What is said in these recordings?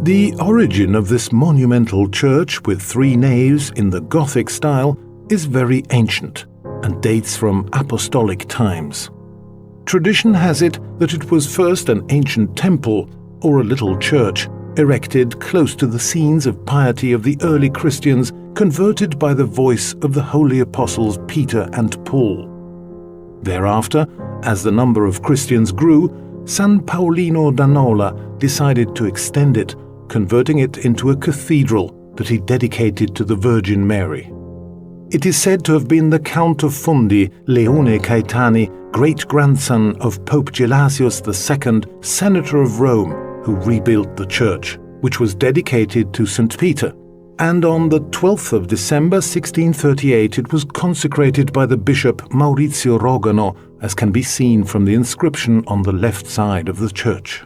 The origin of this monumental church with 3 naves in the Gothic style is very ancient and dates from apostolic times. Tradition has it that it was first an ancient temple, or a little church, erected close to the scenes of piety of the early Christians converted by the voice of the holy apostles Peter and Paul. Thereafter, as the number of Christians grew, San Paolino da Nola decided to extend it, converting it into a cathedral that he dedicated to the Virgin Mary. It is said to have been the Count of Fondi, Leone Caetani, great-grandson of Pope Gelasius II, Senator of Rome, who rebuilt the church, which was dedicated to St. Peter, and on the 12th of December 1638 it was consecrated by the Bishop Maurizio Rogano, as can be seen from the inscription on the left side of the church.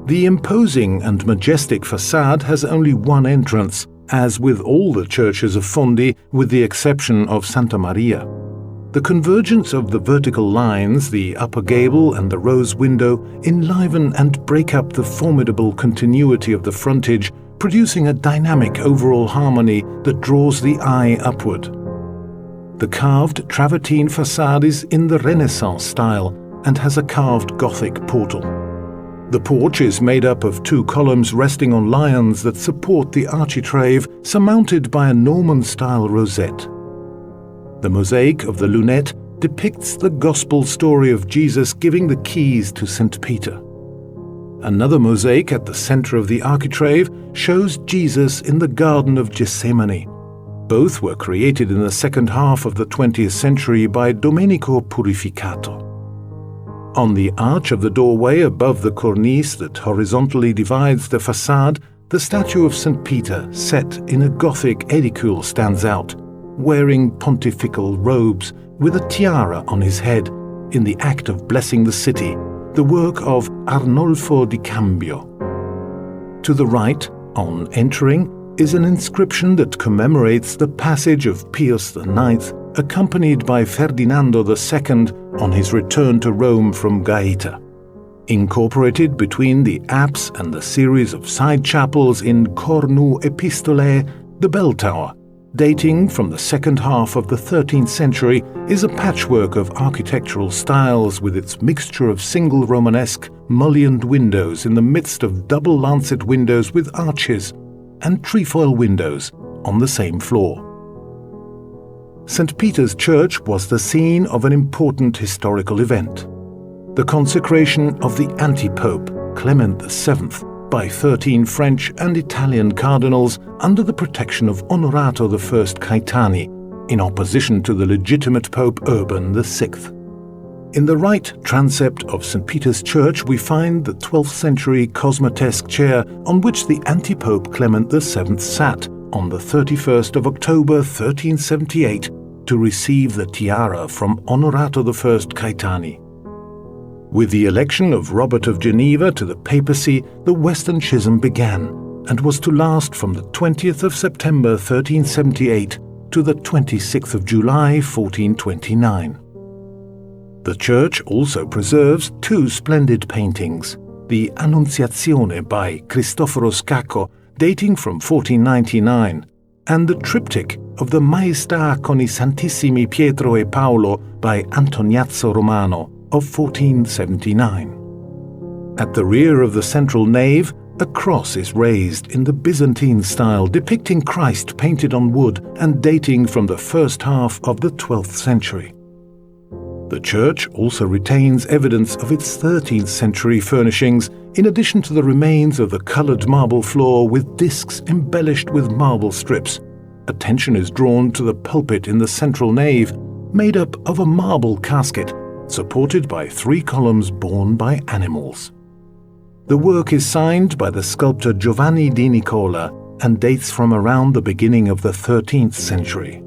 The imposing and majestic facade has only one entrance, as with all the churches of Fondi, with the exception of Santa Maria. The convergence of the vertical lines, the upper gable and the rose window, enliven and break up the formidable continuity of the frontage, producing a dynamic overall harmony that draws the eye upward. The carved travertine facade is in the Renaissance style and has a carved Gothic portal. The porch is made up of 2 columns resting on lions that support the architrave, surmounted by a Norman-style rosette. The mosaic of the lunette depicts the gospel story of Jesus giving the keys to St. Peter. Another mosaic at the center of the architrave shows Jesus in the Garden of Gethsemane. Both were created in the second half of the 20th century by Domenico Purificato. On the arch of the doorway above the cornice that horizontally divides the facade, the statue of St. Peter, set in a Gothic edicule, stands out, wearing pontifical robes with a tiara on his head, in the act of blessing the city, the work of Arnolfo di Cambio. To the right, on entering, is an inscription that commemorates the passage of Pius IX, accompanied by Ferdinando II on his return to Rome from Gaeta. Incorporated between the apse and the series of side chapels in Cornu Epistolae, the bell tower, dating from the second half of the 13th century, is a patchwork of architectural styles with its mixture of single Romanesque, mullioned windows in the midst of double lancet windows with arches and trefoil windows on the same floor. St. Peter's Church was the scene of an important historical event, the consecration of the anti-pope Clement VII by 13 French and Italian cardinals under the protection of Onorato I Caetani, in opposition to the legitimate Pope Urban VI. In the right transept of St. Peter's Church we find the 12th century cosmotesque chair on which the anti-pope Clement VII sat on the 31st of October 1378 to receive the tiara from Onorato I Caetani. With the election of Robert of Geneva to the papacy, the Western Schism began, and was to last from the 20th of September 1378 to the 26th of July 1429. The church also preserves 2 splendid paintings, the Annunziazione by Cristoforo Scacco, dating from 1499, and the triptych of the Maestà con I Santissimi Pietro e Paolo by Antoniazzo Romano of 1479. At the rear of the central nave, a cross is raised in the Byzantine style depicting Christ painted on wood and dating from the first half of the 12th century. The church also retains evidence of its 13th century furnishings, in addition to the remains of the coloured marble floor with discs embellished with marble strips. Attention is drawn to the pulpit in the central nave, made up of a marble casket, supported by 3 columns borne by animals. The work is signed by the sculptor Giovanni di Nicola and dates from around the beginning of the 13th century.